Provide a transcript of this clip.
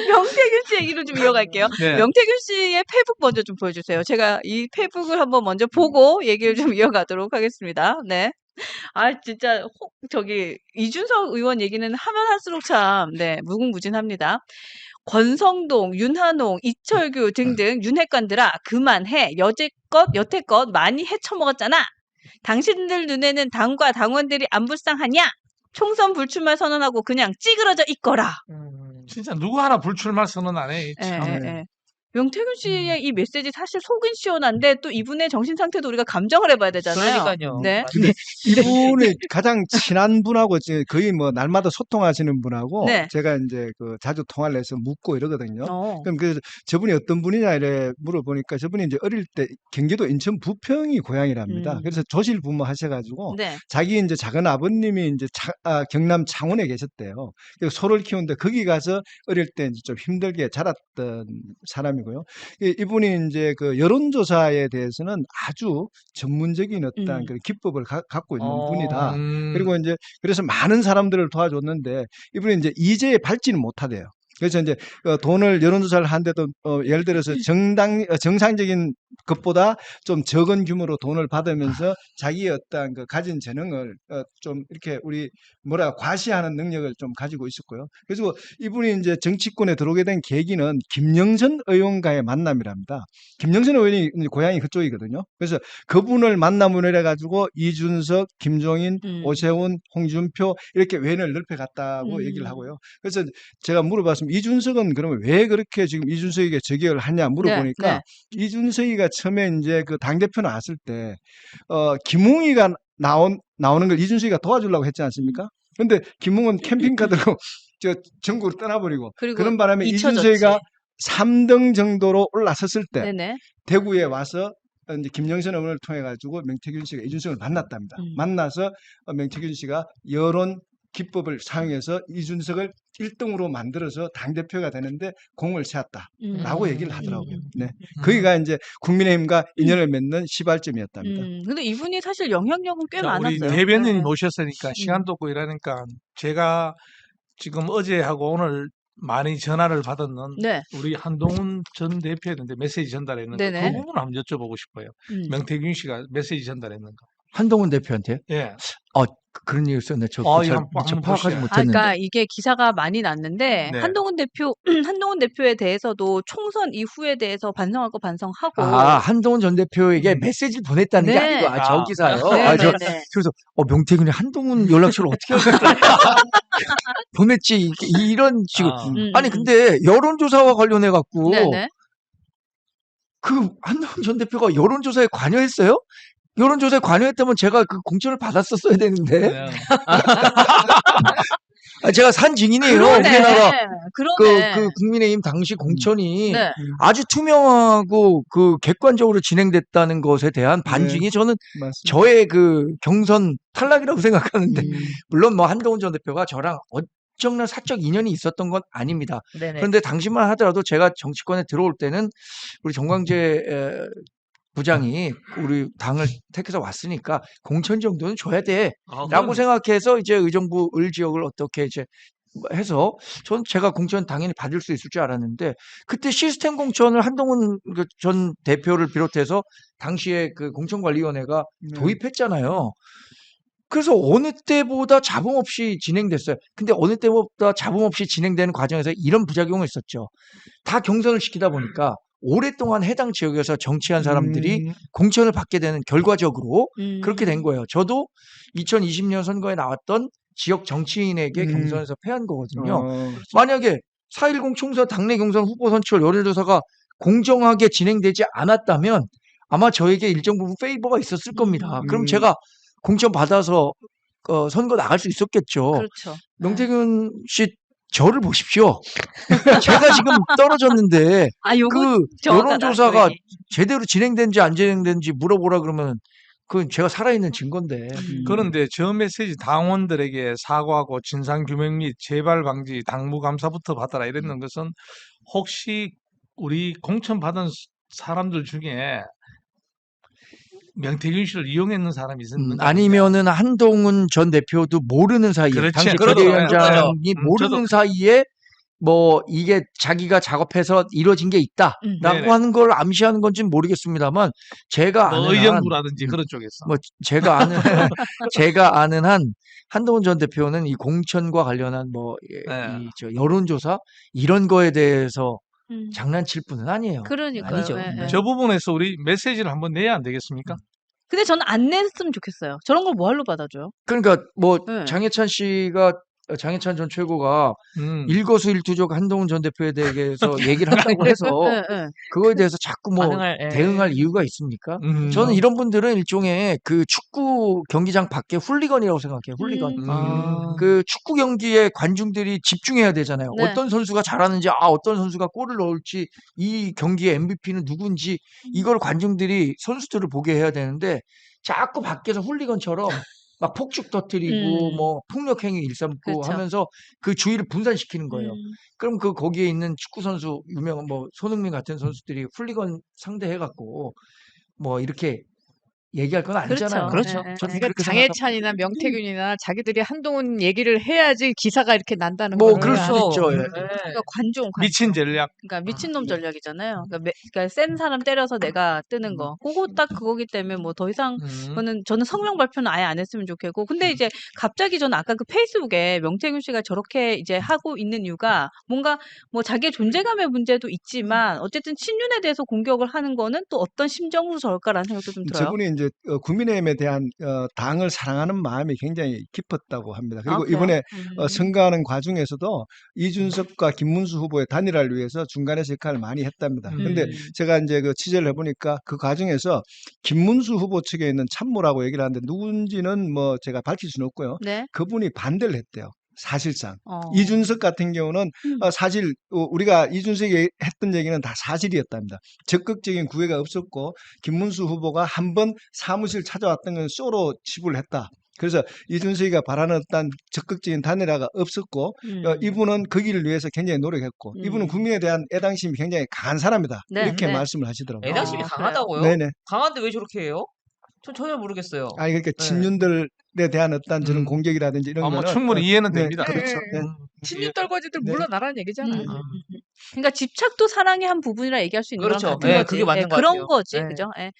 명태균 씨 얘기를 좀 이어갈게요. 네. 명태균 씨의 페북 먼저 좀 보여주세요. 제가 이 페북을 한번 먼저 보고 얘기를 좀 이어가도록 하겠습니다. 네. 아, 진짜, 이준석 의원 얘기는 하면 할수록 참, 네, 무궁무진합니다. 권성동, 윤한홍, 이철규 등등 윤핵관들아, 그만해. 여태껏 많이 헤쳐먹었잖아. 당신들 눈에는 당과 당원들이 안 불쌍하냐? 총선 불출마 선언하고 그냥 찌그러져 있거라. 진짜 누구 하나 불출마 선언 안 해. 예, 참. 예, 예. 명태균 씨의 이 메시지 사실 속은 시원한데 또 이분의 정신 상태도 우리가 감정을 해봐야 되잖아요. 그러니까요. 네. 근데 이분이 가장 친한 분하고 거의 뭐 날마다 소통하시는 분하고 네. 제가 이제 그 자주 통화를 해서 묻고 이러거든요. 어. 그럼 저분이 어떤 분이냐 이래 물어보니까 저분이 이제 어릴 때 경기도 인천 부평이 고향이랍니다. 그래서 조실 부모 하셔가지고 네. 자기 이제 작은 아버님이 이제 경남 창원에 계셨대요. 그래서 소를 키우는데 거기 가서 어릴 때 이제 좀 힘들게 자랐던 사람이고요. 이분이 이제 그 여론조사에 대해서는 아주 전문적인 어떤 그 기법을 갖고 있는 분이다. 그리고 이제 그래서 많은 사람들을 도와줬는데 이분이 이제 이제에 밟지는 못하대요. 그래서 이제 돈을 여론조사를 하는데도 예를 들어서 정상적인 것보다 좀 적은 규모로 돈을 받으면서 자기의 어떤 그 가진 재능을 좀 이렇게 과시하는 능력을 좀 가지고 있었고요. 그래서 이분이 이제 정치권에 들어오게 된 계기는 김영선 의원과의 만남이랍니다. 김영선 의원이 고향이 그쪽이거든요. 그래서 그분을 만남을 해가지고 이준석, 김종인, 오세훈, 홍준표 이렇게 왼을 넓혀갔다고 얘기를 하고요. 그래서 제가 물어봤습니다. 이준석은 그러면 왜 그렇게 지금 이준석에게 저격을 하냐 물어보니까 네. 이준석이가 처음에 이제 그 당대표 나왔을 때 김웅이가 나오는 걸 이준석이가 도와주려고 했지 않습니까? 근데 김웅은 캠핑카 들고 저 전국을 떠나버리고 그런 바람에 이준석이가 3등 정도로 올라섰을 때 네네. 대구에 와서 이제 김영선 의원을 통해 가지고 명태균 씨가 이준석을 만났답니다. 만나서 명태균 씨가 여론 기법을 사용해서 이준석을 1등으로 만들어서 당대표가 되는데 공을 세웠다라고 얘기를 하더라고요. 네. 거기가 이제 국민의힘과 인연을 맺는 시발점이었답니다. 근데 이분이 사실 영향력은 꽤 자, 우리 많았어요. 대변인 네. 모셨으니까 시간도 없고 이러니까 제가 지금 어제하고 오늘 많이 전화를 받았는 네. 우리 한동훈 전 대표였는데 메시지 전달했는데 네네. 그 부분 한번 여쭤보고 싶어요. 명태균 씨가 메시지 전달했는 거. 한동훈 대표한테요? 예. 그런 일이 있었네. 저 예, 잘 한번 파악하지 보시죠. 못했는데. 그러니까 이게 기사가 많이 났는데 네. 한동훈 대표에 대해서도 총선 이후에 대해서 반성할 거 반성하고. 한동훈 전 대표에게 메시지를 보냈다는 게 네. 아니고 저 기사요. 네, 저 네. 그래서 명태균이 한동훈 연락처를 어떻게 보냈지 이런 식으로. 아니 근데 여론조사와 관련해 갖고 네네. 그 한동훈 전 대표가 여론조사에 관여했어요? 여론조사에 관여했다면 제가 그 공천을 받았었어야 되는데. 네. 제가 산 증인이에요. 그러네. 우리나라 그러네. 그 국민의힘 당시 공천이 네. 아주 투명하고 그 객관적으로 진행됐다는 것에 대한 반증이 저는 맞습니다. 저의 그 경선 탈락이라고 생각하는데 물론 뭐 한동훈 전 대표가 저랑 엄청난 사적 인연이 있었던 건 아닙니다. 네네. 그런데 당시만 하더라도 제가 정치권에 들어올 때는 우리 정광재 부장이 우리 당을 택해서 왔으니까 공천 정도는 줘야 돼라고 생각해서 이제 의정부 을 지역을 어떻게 이제 해서 제가 공천 당연히 받을 수 있을 줄 알았는데 그때 시스템 공천을 한동훈 전 대표를 비롯해서 당시에 그 공천관리위원회가 도입했잖아요. 그래서 어느 때보다 잡음 없이 진행됐어요. 근데 어느 때보다 잡음 없이 진행되는 과정에서 이런 부작용이 있었죠. 다 경선을 시키다 보니까 오랫동안 해당 지역에서 정치한 사람들이 공천을 받게 되는 결과적으로 그렇게 된 거예요. 저도 2020년 선거에 나왔던 지역 정치인에게 경선에서 패한 거거든요. 만약에 4.10 총선 당내 경선 후보 선출 여론조사가 공정하게 진행되지 않았다면 아마 저에게 일정 부분 페이버가 있었을 겁니다. 그럼 제가 공천 받아서 선거 나갈 수 있었겠죠. 그렇죠. 명태균 씨 저를 보십시오. 제가 지금 떨어졌는데 그 여론조사가 제대로 진행된지 안 진행된지 물어보라 그러면 그건 제가 살아있는 증거인데. 그런데 저 메시지 당원들에게 사과하고 진상규명 및 재발 방지 당무감사부터 받아라 이랬는 것은 혹시 우리 공천 받은 사람들 중에 명태균 씨를 이용했는 사람이 있었는가? 아니면은 한동훈 전 대표도 모르는 사이에 그렇지. 당시 그러더라고요. 비대위원장이 모르는 사이에 뭐 이게 자기가 작업해서 이루어진 게 있다라고 네네. 하는 걸 암시하는 건지는 모르겠습니다만 제가 뭐 아는 한 의정부라든지 그런 쪽에서. 뭐 제가 아는 제가 아는 한 한동훈 전 대표는 이 공천과 관련한 뭐 네. 이 저 여론조사 이런 거에 대해서 음. 장난칠 분은 아니에요. 그러니까요. 아니죠. 예, 네. 예. 저 부분에서 우리 메시지를 한번 내야 안 되겠습니까? 근데 저는 안 냈으면 좋겠어요. 저런 걸 뭐하러 받아줘요? 그러니까 뭐 네. 장해찬 전 최고가 음. 일거수일투족 한동훈 전 대표에 대해서 얘기를 한다고 해서 예, 예. 그거에 대해서 자꾸 뭐 반응할 대응할 이유가 있습니까? 음. 저는 이런 분들은 일종의 그 축구 경기장 밖에 훌리건이라고 생각해요. 훌리건. 음. 그 축구 경기에 관중들이 집중해야 되잖아요. 네. 어떤 선수가 잘하는지, 어떤 선수가 골을 넣을지, 이 경기의 MVP는 누군지, 이걸 관중들이 선수들을 보게 해야 되는데, 자꾸 밖에서 훌리건처럼 막 폭죽 터뜨리고, 뭐 폭력행위 일삼고 그렇죠. 하면서 그 주의를 분산시키는 거예요. 음. 그럼 그 거기에 있는 축구 선수, 유명한 뭐 손흥민 같은 선수들이 훌리건 상대해갖고, 뭐 이렇게 얘기할 건 아니잖아요. 그렇죠. 그렇죠. 예, 예, 저는 예. 그러니까 그렇게 장해찬이나 명태균이나 자기들이 한동훈 얘기를 해야지 기사가 이렇게 난다는 뭐 거를 그럴 수도 아는 있죠. 예. 그러니까 관종. 미친 전략. 그러니까 미친놈 전략이잖아요. 그러니까 센 사람 때려서 내가 뜨는 거. 그거 딱 그거기 때문에 뭐 더 이상 저는 성명 발표는 아예 안 했으면 좋겠고. 근데 이제 갑자기 저는 아까 그 페이스북에 명태균 씨가 저렇게 이제 하고 있는 이유가 뭔가 뭐 자기의 존재감의 문제도 있지만 어쨌든 친윤에 대해서 공격을 하는 거는 또 어떤 심정으로 저럴까라는 생각도 좀 들어요. 저분이 이제 국민의힘에 대한 당을 사랑하는 마음이 굉장히 깊었다고 합니다. 그리고 그래요? 이번에 음. 선거하는 과정에서도 이준석과 김문수 후보의 단일화를 위해서 중간에서 역할을 많이 했답니다. 근데 제가 이제 그 취재를 해보니까 그 과정에서 김문수 후보 측에 있는 참모라고 얘기를 하는데 누군지는 뭐 제가 밝힐 수는 없고요. 네. 그분이 반대를 했대요. 사실상. 어. 이준석 같은 경우는 사실 우리가 이준석이 했던 얘기는 다 사실이었답니다. 적극적인 구애가 없었고 김문수 후보가 한 번 사무실 찾아왔던 건 쇼로 치부를 했다. 그래서 이준석이가 바라는 어떤 적극적인 단일화가 없었고 이분은 거기를 위해서 굉장히 노력했고 이분은 국민에 대한 애당심이 굉장히 강한 사람이다. 네, 이렇게 네. 말씀을 하시더라고요. 애당심이 그래요? 강하다고요? 네네. 강한데 왜 저렇게 해요? 전 전혀 모르겠어요. 아니 그러니까 네. 친윤들에 대한 어떤 저런 공격이라든지 이런 뭐 거는 충분히 이해는 네, 됩니다. 그렇죠. 네. 친윤 떨거지들 네. 물러나라는 얘기잖아요. 그러니까 집착도 사랑의 한 부분이라 얘기할 수 있는 그렇죠. 것 같은 네, 거지. 그게 맞는 것 그런 같아요. 거지, 네. 그죠? 예.